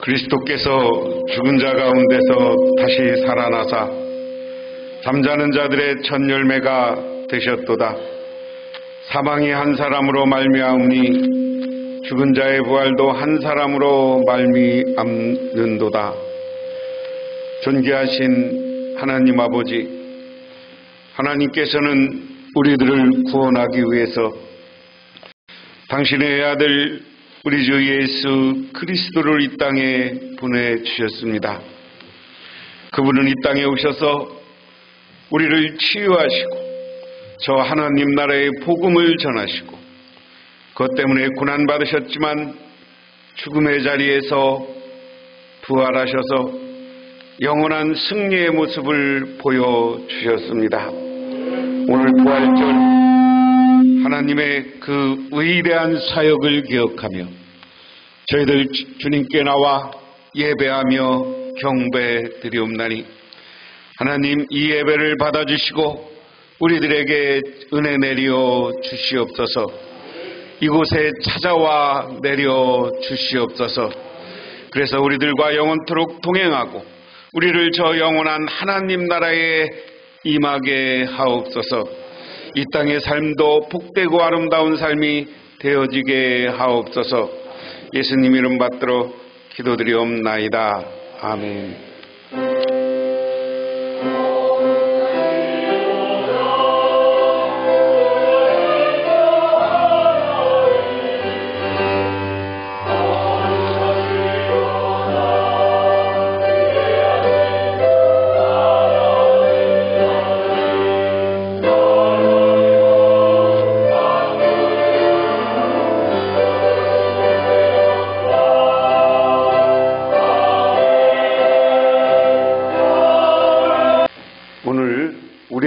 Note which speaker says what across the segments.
Speaker 1: 그리스도께서 죽은 자 가운데서 다시 살아나사 잠자는 자들의 첫 열매가 되셨도다. 사망이 한 사람으로 말미암으니 죽은 자의 부활도 한 사람으로 말미암는도다. 존귀하신 하나님 아버지, 하나님께서는 우리들을 구원하기 위해서 당신의 아들 우리 주 예수 그리스도를 이 땅에 보내주셨습니다. 그분은 이 땅에 오셔서 우리를 치유하시고 저 하나님 나라의 복음을 전하시고 그것 때문에 고난받으셨지만 죽음의 자리에서 부활하셔서 영원한 승리의 모습을 보여주셨습니다. 오늘 부활절 하나님의 그 위대한 사역을 기억하며 저희들 주님께 나와 예배하며 경배드리옵나니 하나님, 이 예배를 받아주시고 우리들에게 은혜 내려 주시옵소서. 이곳에 찾아와 내려 주시옵소서. 그래서 우리들과 영원토록 동행하고 우리를 저 영원한 하나님 나라에 임하게 하옵소서. 이 땅의 삶도 복되고 아름다운 삶이 되어지게 하옵소서. 예수님 이름 받들어 기도드리옵나이다. 아멘.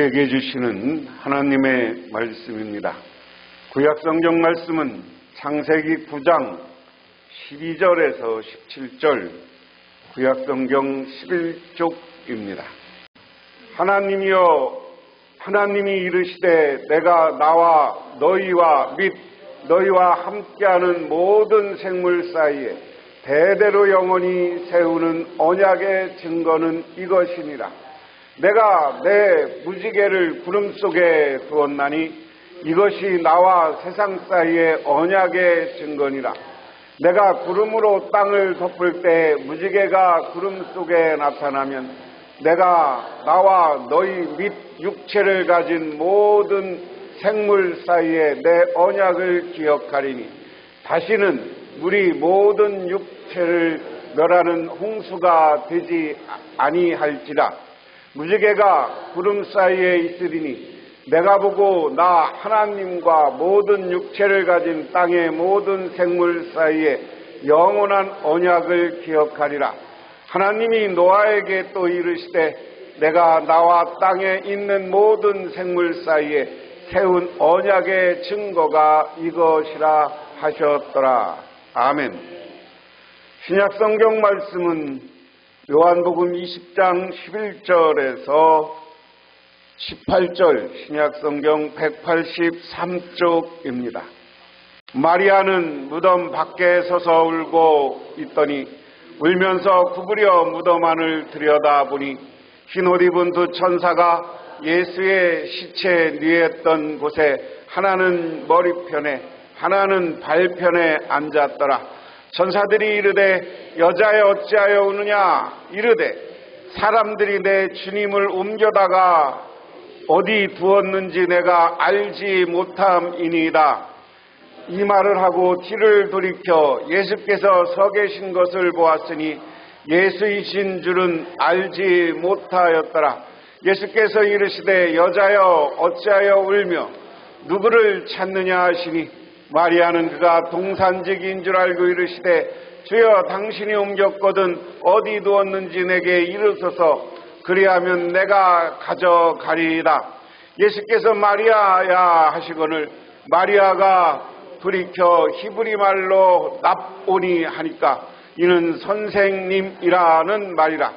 Speaker 1: 우리에게 주시는 하나님의 말씀입니다. 구약성경 말씀은 창세기 9장 12절에서 17절, 구약성경 11쪽입니다. 하나님이여, 하나님이 이르시되 내가 나와 너희와 및 너희와 함께하는 모든 생물 사이에 대대로 영원히 세우는 언약의 증거는 이것이니라. 내가 내 무지개를 구름 속에 두었나니 이것이 나와 세상 사이의 언약의 증거니라. 내가 구름으로 땅을 덮을 때 무지개가 구름 속에 나타나면 내가 나와 너희 및 육체를 가진 모든 생물 사이에 내 언약을 기억하리니 다시는 물이 모든 육체를 멸하는 홍수가 되지 아니할지라. 무지개가 구름 사이에 있으리니 내가 보고 나 하나님과 모든 육체를 가진 땅의 모든 생물 사이에 영원한 언약을 기억하리라. 하나님이 노아에게 또 이르시되 내가 나와 땅에 있는 모든 생물 사이에 세운 언약의 증거가 이것이라 하셨더라. 아멘. 신약성경 말씀은 요한복음 20장 11절에서 18절, 신약성경 183쪽입니다. 마리아는 무덤 밖에 서서 울고 있더니 울면서 구부려 무덤 안을 들여다보니 흰옷 입은 두 천사가 예수의 시체 뉘었던 곳에 하나는 머리편에 하나는 발편에 앉았더라. 천사들이 이르되 여자여 어찌하여 우느냐. 이르되 사람들이 내 주님을 옮겨다가 어디 두었는지 내가 알지 못함이니이다. 이 말을 하고 뒤를 돌이켜 예수께서 서 계신 것을 보았으니 예수이신 줄은 알지 못하였더라. 예수께서 이르시되 여자여 어찌하여 울며 누구를 찾느냐 하시니 마리아는 그가 동산직인 줄 알고 이르시되 주여 당신이 옮겼거든 어디 두었는지 내게 이르소서. 그리하면 내가 가져가리이다. 예수께서 마리아야 하시거늘 마리아가 돌이켜 히브리 말로 납오니 하니까 이는 선생님이라는 말이라.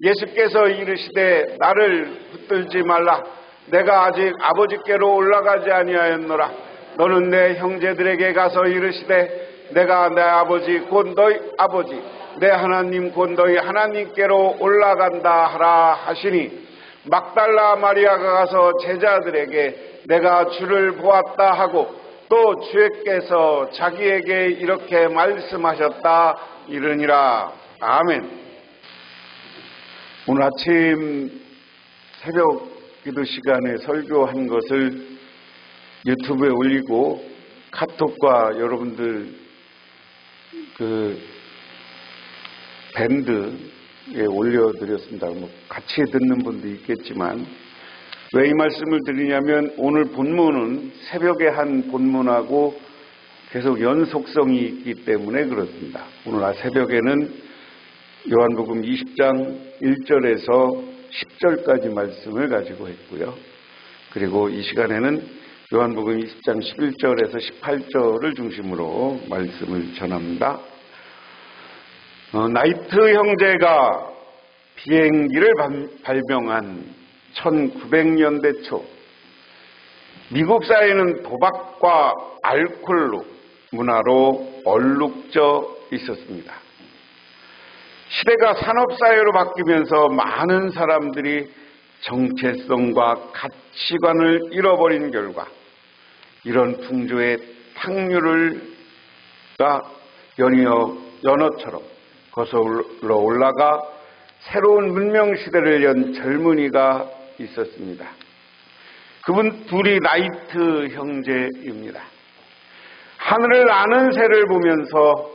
Speaker 1: 예수께서 이르시되 나를 붙들지 말라. 내가 아직 아버지께로 올라가지 아니하였노라. 너는 내 형제들에게 가서 이르시되 내가 내 아버지 곧 너희 아버지 내 하나님 곧 너희 하나님께로 올라간다 하라 하시니 막달라 마리아가 가서 제자들에게 내가 주를 보았다 하고 또 주께서 자기에게 이렇게 말씀하셨다 이르니라. 아멘. 오늘 아침 새벽 기도 시간에 설교한 것을 유튜브에 올리고 카톡과 여러분들 밴드에 올려드렸습니다. 같이 듣는 분도 있겠지만 왜 이 말씀을 드리냐면 오늘 본문은 새벽에 한 본문하고 계속 연속성이 있기 때문에 그렇습니다. 오늘 새벽에는 요한복음 20장 1절에서 10절까지 말씀을 가지고 했고요. 그리고 이 시간에는 요한복음 20장 11절에서 18절을 중심으로 말씀을 전합니다. 나이트 형제가 비행기를 발명한 1900년대 초 미국 사회는 도박과 알코올로 문화로 얼룩져 있었습니다. 시대가 산업사회로 바뀌면서 많은 사람들이 정체성과 가치관을 잃어버린 결과 이런 풍조의 탕류가 연어처럼 거슬러 올라가 새로운 문명시대를 연 젊은이가 있었습니다. 그분 둘이 나이트 형제입니다. 하늘을 나는 새를 보면서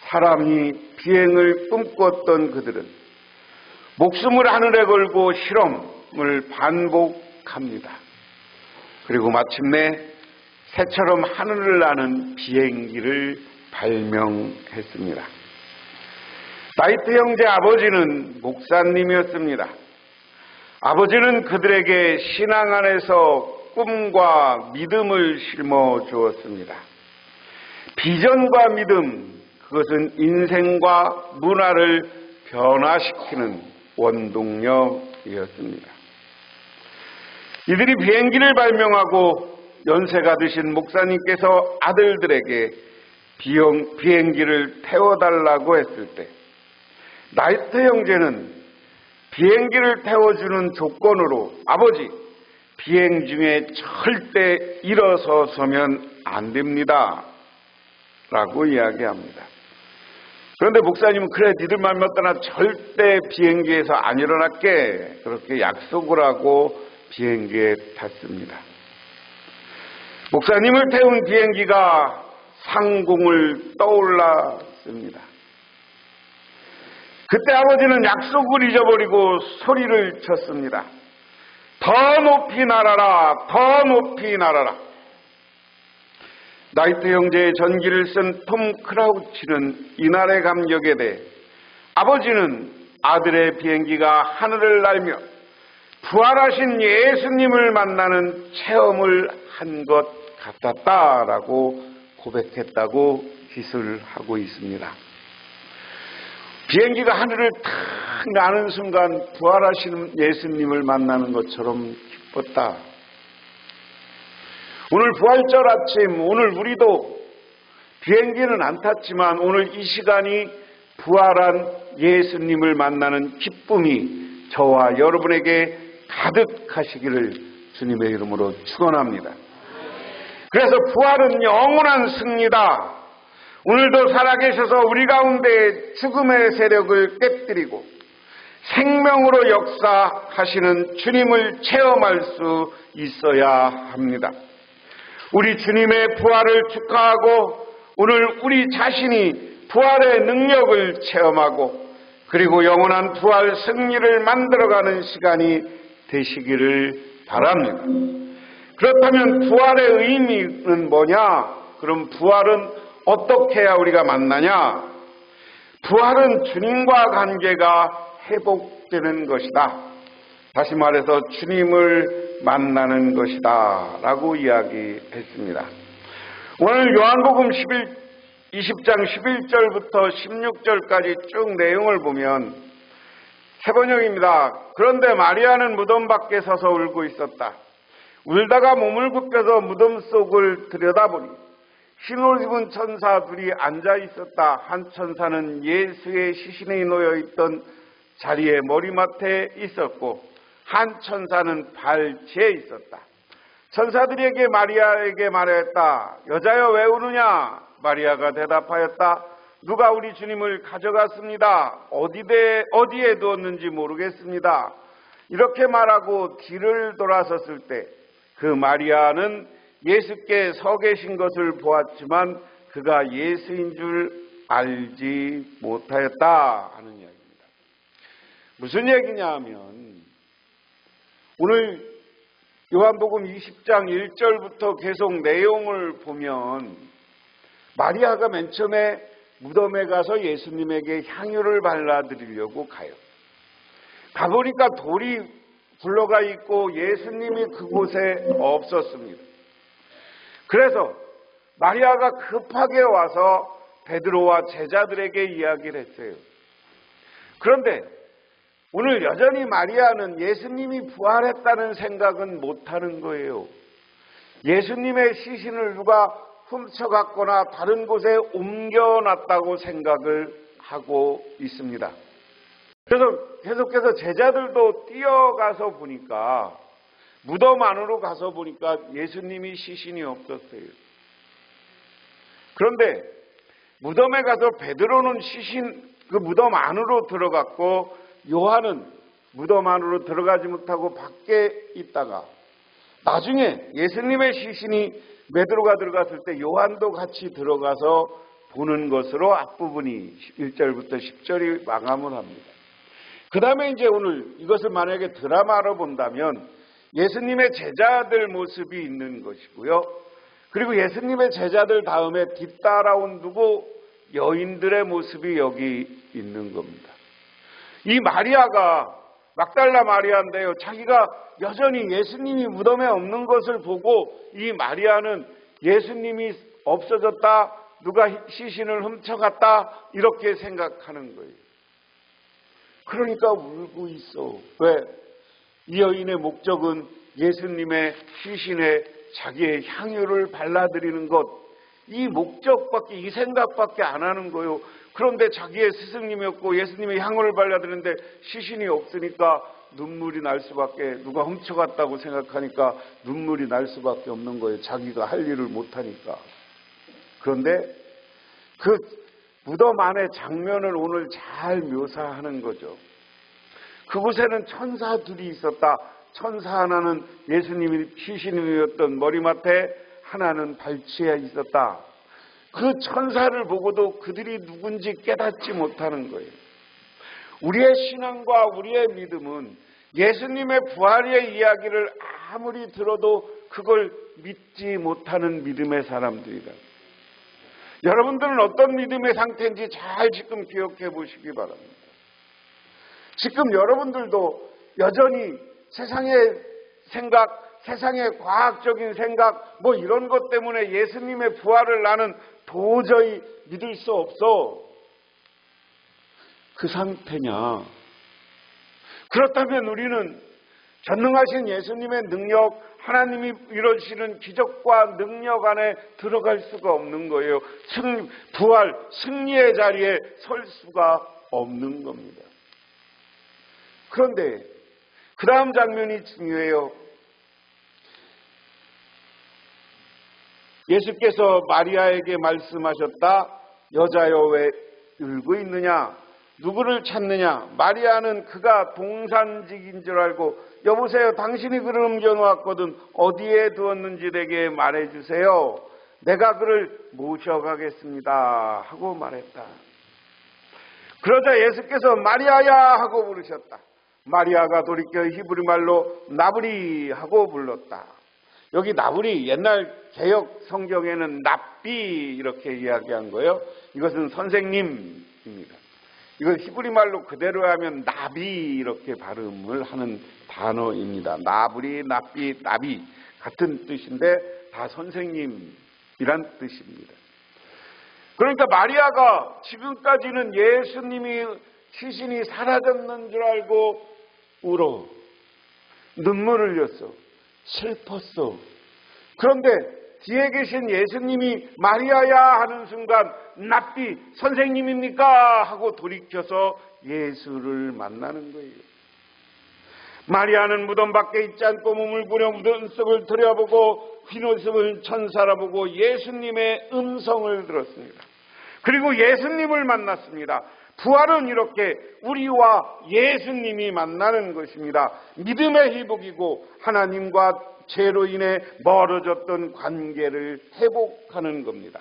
Speaker 1: 사람이 비행을 꿈꿨던 그들은 목숨을 하늘에 걸고 실험을 반복합니다. 그리고 마침내 새처럼 하늘을 나는 비행기를 발명했습니다. 나이트 형제 아버지는 목사님이었습니다. 아버지는 그들에게 신앙 안에서 꿈과 믿음을 심어 주었습니다. 비전과 믿음, 그것은 인생과 문화를 변화시키는 원동력이었습니다. 이들이 비행기를 발명하고 연세가 드신 목사님께서 아들들에게 비행기를 태워달라고 했을 때 나이트 형제는 비행기를 태워주는 조건으로 아버지, 비행 중에 절대 일어서서면 안 됩니다 라고 이야기합니다. 그런데 목사님은 그래 니들 말 맞다나 절대 비행기에서 안 일어날게 그렇게 약속을 하고 비행기에 탔습니다. 목사님을 태운 비행기가 상공을 떠올랐습니다. 그때 아버지는 약속을 잊어버리고 소리를 쳤습니다. 더 높이 날아라, 더 높이 날아라. 나이트 형제의 전기를 쓴 톰 크라우치는 이날의 감격에 대해 아버지는 아들의 비행기가 하늘을 날며 부활하신 예수님을 만나는 체험을 한 것 같았다라고 고백했다고 기술하고 있습니다. 비행기가 하늘을 탁 나는 순간 부활하시는 예수님을 만나는 것처럼 기뻤다. 오늘 부활절 아침, 오늘 우리도 비행기는 안 탔지만 오늘 이 시간이 부활한 예수님을 만나는 기쁨이 저와 여러분에게 가득하시기를 주님의 이름으로 축원합니다. 그래서 부활은 영원한 승리다. 오늘도 살아계셔서 우리 가운데 죽음의 세력을 깨뜨리고 생명으로 역사하시는 주님을 체험할 수 있어야 합니다. 우리 주님의 부활을 축하하고 오늘 우리 자신이 부활의 능력을 체험하고 그리고 영원한 부활 승리를 만들어가는 시간이 되시기를 바랍니다. 그렇다면 부활의 의미는 뭐냐? 그럼 부활은 어떻게 해야 우리가 만나냐? 부활은 주님과 관계가 회복되는 것이다. 다시 말해서 주님을 만나는 것이다 라고 이야기했습니다. 오늘 요한복음 20장 11절부터 16절까지 쭉 내용을 보면 세 번역입니다. 그런데 마리아는 무덤 밖에 서서 울고 있었다. 울다가 몸을 굽혀서 무덤 속을 들여다보니 흰옷 입은 천사 둘이 앉아 있었다. 한 천사는 예수의 시신이 놓여 있던 자리에 머리맡에 있었고 한 천사는 발치에 있었다. 천사들에게 마리아에게 말하였다. 여자여 왜 우느냐? 마리아가 대답하였다. 누가 우리 주님을 가져갔습니다. 어디에 두었는지 모르겠습니다. 이렇게 말하고 뒤를 돌아섰을 때 그 마리아는 예수께 서 계신 것을 보았지만 그가 예수인 줄 알지 못하였다 하는 이야기입니다. 무슨 얘기냐 하면 오늘 요한복음 20장 1절부터 계속 내용을 보면 마리아가 맨 처음에 무덤에 가서 예수님에게 향유를 발라드리려고 가요. 가보니까 돌이 굴러가 있고 예수님이 그곳에 없었습니다. 그래서 마리아가 급하게 와서 베드로와 제자들에게 이야기를 했어요. 그런데 오늘 여전히 마리아는 예수님이 부활했다는 생각은 못하는 거예요. 예수님의 시신을 누가 훔쳐갔거나 다른 곳에 옮겨놨다고 생각을 하고 있습니다. 그래서 계속해서 제자들도 뛰어가서 보니까 무덤 안으로 가서 보니까 예수님이 시신이 없었어요. 그런데 무덤에 가서 베드로는 그 무덤 안으로 들어갔고 요한은 무덤 안으로 들어가지 못하고 밖에 있다가 나중에 예수님의 시신이 베드로가 들어갔을 때 요한도 같이 들어가서 보는 것으로 앞부분이 1절부터 10절이 마감을 합니다. 그 다음에 이제 오늘 이것을 만약에 드라마로 본다면 예수님의 제자들 모습이 있는 것이고요. 그리고 예수님의 제자들 다음에 뒤따라온 누구 여인들의 모습이 여기 있는 겁니다. 이 마리아가 막달라 마리아인데요. 자기가 여전히 예수님이 무덤에 없는 것을 보고 이 마리아는 예수님이 없어졌다, 누가 시신을 훔쳐갔다 이렇게 생각하는 거예요. 그러니까 울고 있어. 왜? 이 여인의 목적은 예수님의 시신에 자기의 향유를 발라드리는 것, 이 목적밖에, 이 생각밖에 안 하는 거예요. 그런데 자기의 스승님이었고 예수님의 향유를 발라드리는데 시신이 없으니까 눈물이 날 수밖에, 누가 훔쳐갔다고 생각하니까 눈물이 날 수밖에 없는 거예요. 자기가 할 일을 못하니까. 그런데 그 무덤 안의 장면을 오늘 잘 묘사하는 거죠. 그곳에는 천사 둘이 있었다. 천사 하나는 예수님이 시신이었던 머리맡에, 하나는 발치에 있었다. 그 천사를 보고도 그들이 누군지 깨닫지 못하는 거예요. 우리의 신앙과 우리의 믿음은 예수님의 부활의 이야기를 아무리 들어도 그걸 믿지 못하는 믿음의 사람들이다. 여러분들은 어떤 믿음의 상태인지 잘 지금 기억해 보시기 바랍니다. 지금 여러분들도 여전히 세상의 생각, 세상의 과학적인 생각, 뭐 이런 것 때문에 예수님의 부활을 나는 도저히 믿을 수 없어. 그 상태냐? 그렇다면 우리는 전능하신 예수님의 능력, 하나님이 이루시는 기적과 능력 안에 들어갈 수가 없는 거예요. 부활, 승리의 자리에 설 수가 없는 겁니다. 그런데 그 다음 장면이 중요해요. 예수께서 마리아에게 말씀하셨다. 여자여 왜 울고 있느냐? 누구를 찾느냐? 마리아는 그가 동산직인 줄 알고 여보세요, 당신이 그를 옮겨놓았거든 어디에 두었는지 내게 말해주세요. 내가 그를 모셔가겠습니다 하고 말했다. 그러자 예수께서 마리아야 하고 부르셨다. 마리아가 돌이켜 히브리 말로 나브리 하고 불렀다. 여기 나브리, 옛날 개역 성경에는 납비 이렇게 이야기한 거예요. 이것은 선생님입니다. 이걸 히브리 말로 그대로 하면 나비 이렇게 발음을 하는 단어입니다. 나브리, 납비, 나비 같은 뜻인데 다 선생님이란 뜻입니다. 그러니까 마리아가 지금까지는 예수님이 시신이 사라졌는 줄 알고 울어. 눈물을 흘렸어. 슬펐어. 그런데 뒤에 계신 예수님이 마리아야 하는 순간 납비 선생님입니까? 하고 돌이켜서 예수를 만나는 거예요. 마리아는 무덤 밖에 있지 않고 몸을 구려 무덤 속을 들여다보고 휘노스을 천사라 보고 예수님의 음성을 들었습니다. 그리고 예수님을 만났습니다. 부활은 이렇게 우리와 예수님이 만나는 것입니다. 믿음의 회복이고 하나님과 죄로 인해 멀어졌던 관계를 회복하는 겁니다.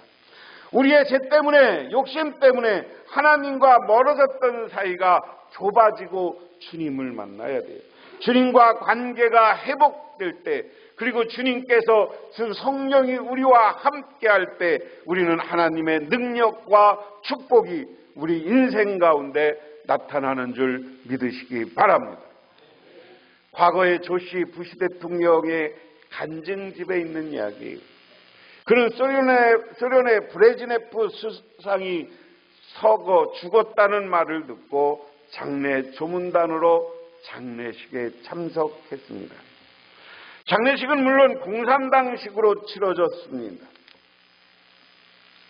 Speaker 1: 우리의 죄 때문에, 욕심 때문에 하나님과 멀어졌던 사이가 좁아지고 주님을 만나야 돼요. 주님과 관계가 회복될 때, 그리고 주님께서 주 성령이 우리와 함께할 때 우리는 하나님의 능력과 축복이 우리 인생 가운데 나타나는 줄 믿으시기 바랍니다. 과거에 조시 부시 대통령의 간증집에 있는 이야기예요. 그는 소련의 브레즈네프 수상이 서거 죽었다는 말을 듣고 장례 조문단으로 장례식에 참석했습니다. 장례식은 물론 공산당식으로 치러졌습니다.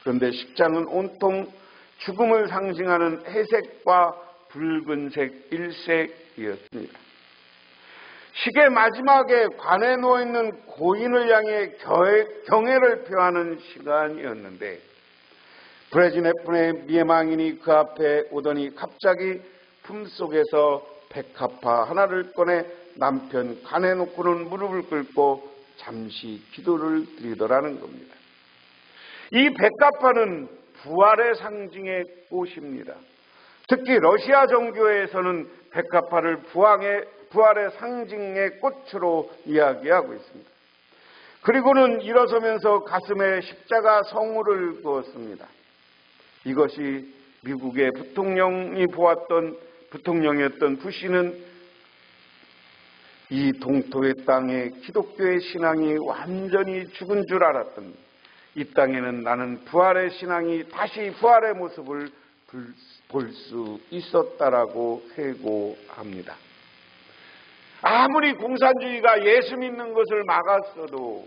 Speaker 1: 그런데 식장은 온통 죽음을 상징하는 회색과 붉은색 일색이었습니다. 식의 마지막에 관에 누워있는 고인을 향해 경애를 표하는 시간이었는데 브레즈네프의 미망인이 그 앞에 오더니 갑자기 품속에서 백합화 하나를 꺼내 남편 간에 놓고는 무릎을 꿇고 잠시 기도를 드리더라는 겁니다. 이 백합화는 부활의 상징의 꽃입니다. 특히 러시아 종교에서는 백합화를 부활의 상징의 꽃으로 이야기하고 있습니다. 그리고는 일어서면서 가슴에 십자가 성우를 그었습니다. 이것이 미국의 부통령이었던 부시는 이 동토의 땅에 기독교의 신앙이 완전히 죽은 줄 알았던, 이 땅에는 나는 부활의 신앙이 다시 부활의 모습을 볼 수 있었다라고 회고합니다. 아무리 공산주의가 예수 믿는 것을 막았어도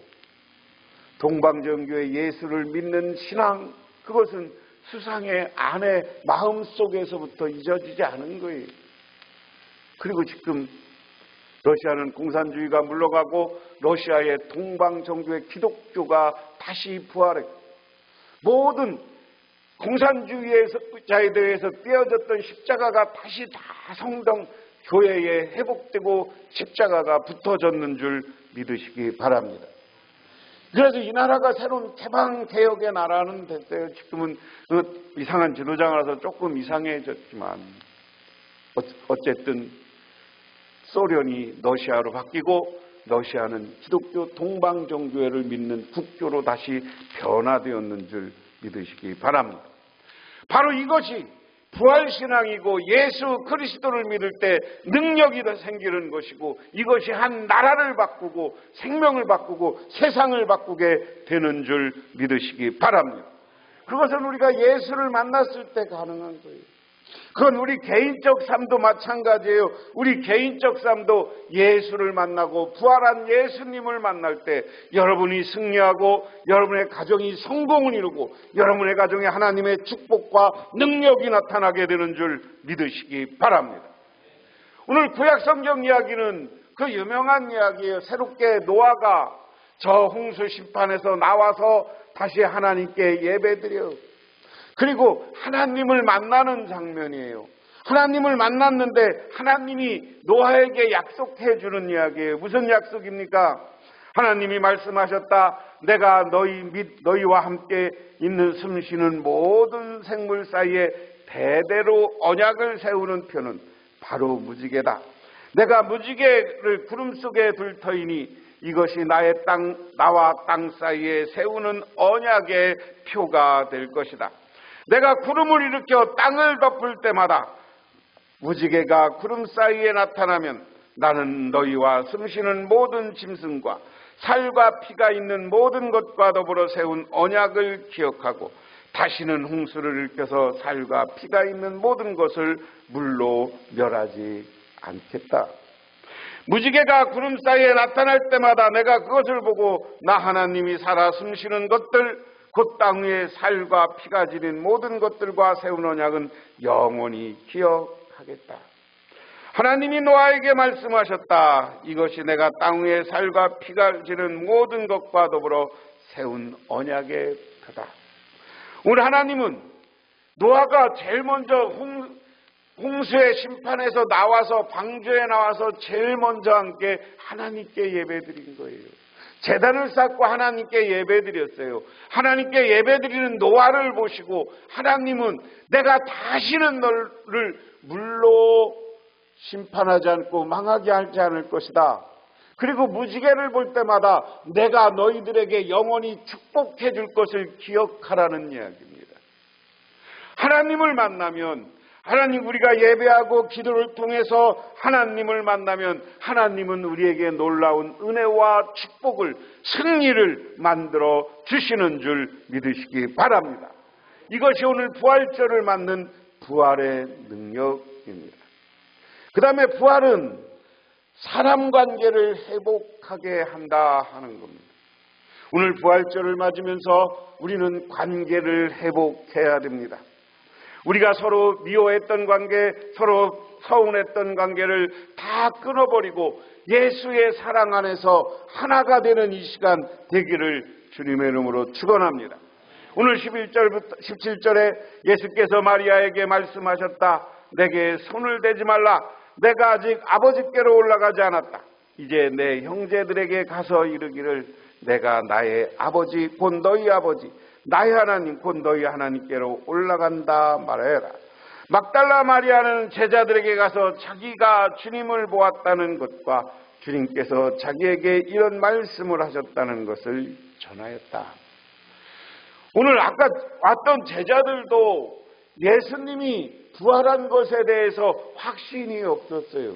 Speaker 1: 동방정교의 예수를 믿는 신앙, 그것은 수상의 안에 마음속에서부터 잊어지지 않은 거예요. 그리고 지금 러시아는 공산주의가 물러가고 러시아의 동방정교의 기독교가 다시 부활했고, 모든 공산주의자에 대해서 떼어졌던 십자가가 다시 다 성당 교회에 회복되고 십자가가 붙어졌는 줄 믿으시기 바랍니다. 그래서 이 나라가 새로운 개방개혁의 나라는 됐어요. 지금은 이상한 지도자라서 조금 이상해졌지만 어쨌든 소련이 러시아로 바뀌고 러시아는 기독교 동방정교회를 믿는 국교로 다시 변화되었는 줄 믿으시기 바랍니다. 바로 이것이 부활신앙이고 예수 그리스도를 믿을 때 능력이 더 생기는 것이고, 이것이 한 나라를 바꾸고 생명을 바꾸고 세상을 바꾸게 되는 줄 믿으시기 바랍니다. 그것은 우리가 예수를 만났을 때 가능한 거예요. 그건 우리 개인적 삶도 마찬가지예요. 우리 개인적 삶도 예수를 만나고 부활한 예수님을 만날 때 여러분이 승리하고 여러분의 가정이 성공을 이루고 여러분의 가정에 하나님의 축복과 능력이 나타나게 되는 줄 믿으시기 바랍니다. 오늘 구약 성경 이야기는 그 유명한 이야기예요. 새롭게 노아가 저 홍수 심판에서 나와서 다시 하나님께 예배드려, 그리고 하나님을 만나는 장면이에요. 하나님을 만났는데 하나님이 노아에게 약속해 주는 이야기예요. 무슨 약속입니까? 하나님이 말씀하셨다. 내가 너희와 함께 있는 숨쉬는 모든 생물 사이에 대대로 언약을 세우는 표는 바로 무지개다. 내가 무지개를 구름 속에 둘 터이니 이것이 나와 땅 사이에 세우는 언약의 표가 될 것이다. 내가 구름을 일으켜 땅을 덮을 때마다 무지개가 구름 사이에 나타나면 나는 너희와 숨쉬는 모든 짐승과 살과 피가 있는 모든 것과 더불어 세운 언약을 기억하고 다시는 홍수를 일으켜서 살과 피가 있는 모든 것을 물로 멸하지 않겠다. 무지개가 구름 사이에 나타날 때마다 내가 그것을 보고 나 하나님이 살아 숨쉬는 것들 곧 땅 위에 살과 피가 지닌 모든 것들과 세운 언약은 영원히 기억하겠다. 하나님이 노아에게 말씀하셨다. 이것이 내가 땅 위에 살과 피가 지는 모든 것과 더불어 세운 언약의 터다. 우리 하나님은 노아가 제일 먼저 홍수의 심판에서 나와서 방주에 나와서 제일 먼저 함께 하나님께 예배드린 거예요. 제단을 쌓고 하나님께 예배드렸어요. 하나님께 예배드리는 노아를 보시고 하나님은 내가 다시는 너를 물로 심판하지 않고 망하게 하지 않을 것이다. 그리고 무지개를 볼 때마다 내가 너희들에게 영원히 축복해 줄 것을 기억하라는 이야기입니다. 하나님을 만나면 하나님 우리가 예배하고 기도를 통해서 하나님을 만나면 하나님은 우리에게 놀라운 은혜와 축복을 승리를 만들어 주시는 줄 믿으시기 바랍니다. 이것이 오늘 부활절을 맞는 부활의 능력입니다. 그 다음에 부활은 사람 관계를 회복하게 한다 하는 겁니다. 오늘 부활절을 맞으면서 우리는 관계를 회복해야 됩니다. 우리가 서로 미워했던 관계, 서로 서운했던 관계를 다 끊어버리고 예수의 사랑 안에서 하나가 되는 이 시간 되기를 주님의 이름으로 축원합니다. 오늘 17절에 예수께서 마리아에게 말씀하셨다. 내게 손을 대지 말라. 내가 아직 아버지께로 올라가지 않았다. 이제 내 형제들에게 가서 이르기를 내가 나의 아버지 곧 너희 아버지 나의 하나님 곧 너희 하나님께로 올라간다 말해라. 막달라 마리아는 제자들에게 가서 자기가 주님을 보았다는 것과 주님께서 자기에게 이런 말씀을 하셨다는 것을 전하였다. 오늘 아까 왔던 제자들도 예수님이 부활한 것에 대해서 확신이 없었어요.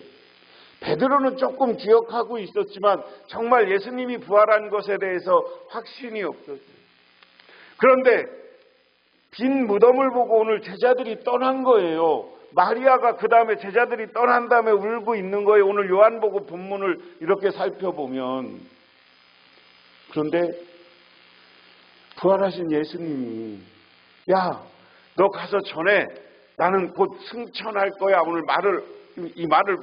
Speaker 1: 베드로는 조금 기억하고 있었지만 정말 예수님이 부활한 것에 대해서 확신이 없었어요. 그런데 빈 무덤을 보고 오늘 제자들이 떠난 거예요. 마리아가 그 다음에 제자들이 떠난 다음에 울고 있는 거예요. 오늘 요한복음 본문을 이렇게 살펴보면. 그런데 부활하신 예수님이 야, 너 가서 전해. 나는 곧 승천할 거야. 오늘 이 말을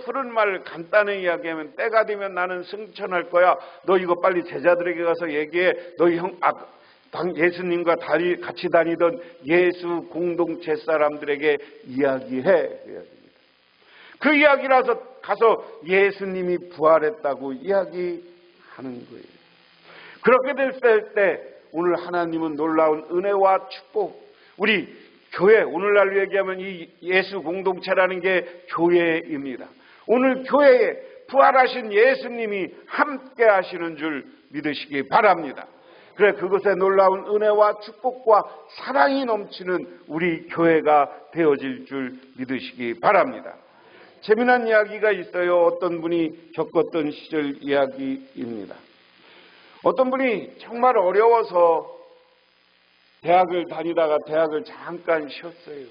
Speaker 1: 푸른 말을 간단히 이야기하면 때가 되면 나는 승천할 거야. 너 이거 빨리 제자들에게 가서 얘기해. 너희 예수님과 같이 다니던 예수 공동체 사람들에게 이야기해. 그 이야기라서 가서 예수님이 부활했다고 이야기하는 거예요. 그렇게 됐을 때 오늘 하나님은 놀라운 은혜와 축복, 우리 교회, 오늘날로 얘기하면 이 예수 공동체라는 게 교회입니다. 오늘 교회에 부활하신 예수님이 함께 하시는 줄 믿으시기 바랍니다. 그래, 그것에 놀라운 은혜와 축복과 사랑이 넘치는 우리 교회가 되어질 줄 믿으시기 바랍니다. 재미난 이야기가 있어요. 어떤 분이 겪었던 시절 이야기입니다. 어떤 분이 정말 어려워서 대학을 다니다가 대학을 잠깐 쉬었어요.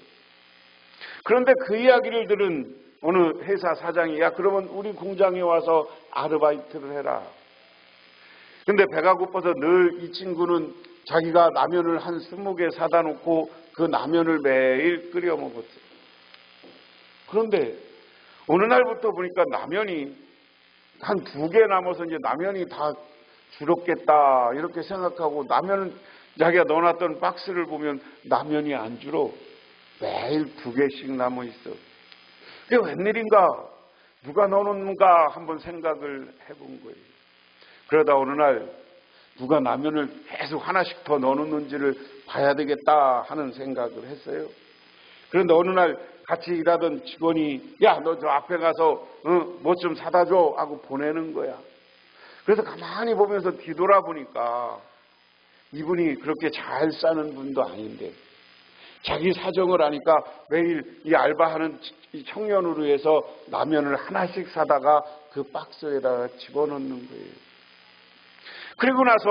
Speaker 1: 그런데 그 이야기를 들은 어느 회사 사장이 야, 그러면 우리 공장에 와서 아르바이트를 해라. 근데 배가 고파서 늘 이 친구는 자기가 라면을 한 20개 사다 놓고 그 라면을 매일 끓여 먹었어요. 그런데 어느 날부터 보니까 라면이 한 2개 남아서 이제 라면이 다 줄었겠다 이렇게 생각하고 라면을 자기가 넣어놨던 박스를 보면 라면이 안 줄어. 매일 2개씩 남아 있어. 그게 웬일인가? 누가 넣어놓는가 한번 생각을 해본 거예요. 그러다 어느 날 누가 라면을 계속 하나씩 더 넣어놓는지를 봐야 되겠다 하는 생각을 했어요. 그런데 어느 날 같이 일하던 직원이 야, 너 저 앞에 가서 뭐 좀 사다 줘 하고 보내는 거야. 그래서 가만히 보면서 뒤돌아보니까 이분이 그렇게 잘 사는 분도 아닌데 자기 사정을 아니까 매일 이 알바하는 이 청년으로 해서 라면을 하나씩 사다가 그 박스에다가 집어넣는 거예요. 그리고 나서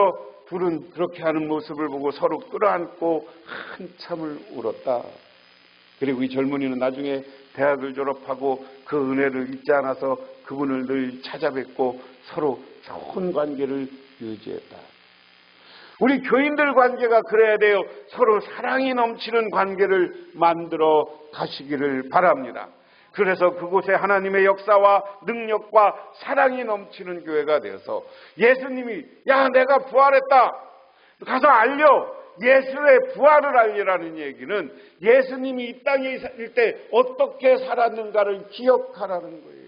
Speaker 1: 둘은 그렇게 하는 모습을 보고 서로 끌어안고 한참을 울었다. 그리고 이 젊은이는 나중에 대학을 졸업하고 그 은혜를 잊지 않아서 그분을 늘 찾아뵙고 서로 좋은 관계를 유지했다. 우리 교인들 관계가 그래야 돼요. 서로 사랑이 넘치는 관계를 만들어 가시기를 바랍니다. 그래서 그곳에 하나님의 역사와 능력과 사랑이 넘치는 교회가 되어서 예수님이 야 내가 부활했다 가서 알려. 예수의 부활을 알리라는 얘기는 예수님이 이 땅에 있을 때 어떻게 살았는가를 기억하라는 거예요.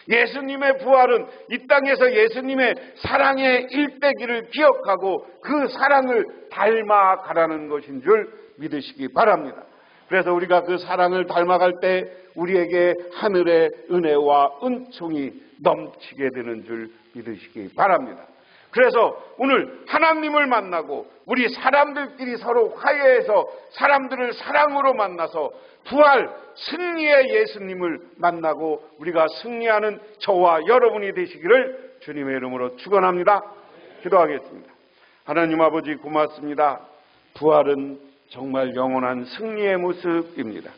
Speaker 1: 예수님의 부활은 이 땅에서 예수님의 사랑의 일대기를 기억하고 그 사랑을 닮아가라는 것인 줄 믿으시기 바랍니다. 그래서 우리가 그 사랑을 닮아갈 때 우리에게 하늘의 은혜와 은총이 넘치게 되는 줄 믿으시기 바랍니다. 그래서 오늘 하나님을 만나고 우리 사람들끼리 서로 화해해서 사람들을 사랑으로 만나서 부활 승리의 예수님을 만나고 우리가 승리하는 저와 여러분이 되시기를 주님의 이름으로 축원합니다. 기도하겠습니다. 하나님 아버지 고맙습니다. 부활은 정말 영원한 승리의 모습입니다.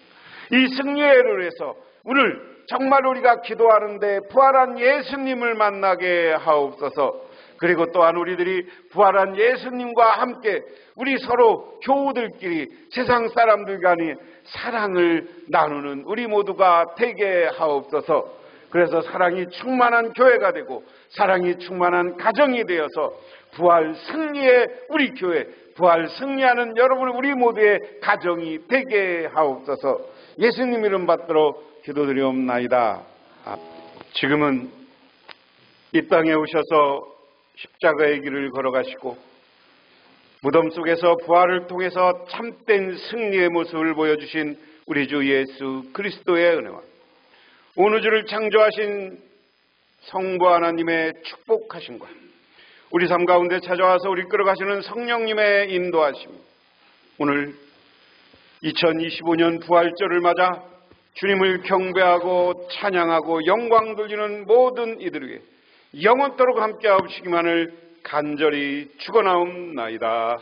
Speaker 1: 이 승리를 위해서 오늘 정말 우리가 기도하는데 부활한 예수님을 만나게 하옵소서. 그리고 또한 우리들이 부활한 예수님과 함께 우리 서로 교우들끼리 세상 사람들 간의 사랑을 나누는 우리 모두가 되게 하옵소서. 그래서 사랑이 충만한 교회가 되고 사랑이 충만한 가정이 되어서 부활 승리의 우리 교회, 부활 승리하는 여러분 우리 모두의 가정이 되게 하옵소서. 예수님 이름 받들어 기도드리옵나이다. 지금은 이 땅에 오셔서 십자가의 길을 걸어가시고 무덤 속에서 부활을 통해서 참된 승리의 모습을 보여주신 우리 주 예수 그리스도의 은혜와 온 우주를 창조하신 성부 하나님의 축복하심과 우리 삶 가운데 찾아와서 우리 끌어가시는 성령님의 인도하심, 오늘 2025년 부활절을 맞아 주님을 경배하고 찬양하고 영광 돌리는 모든 이들 위해 영원토록 함께 하시기만을 간절히 축원하옵나이다.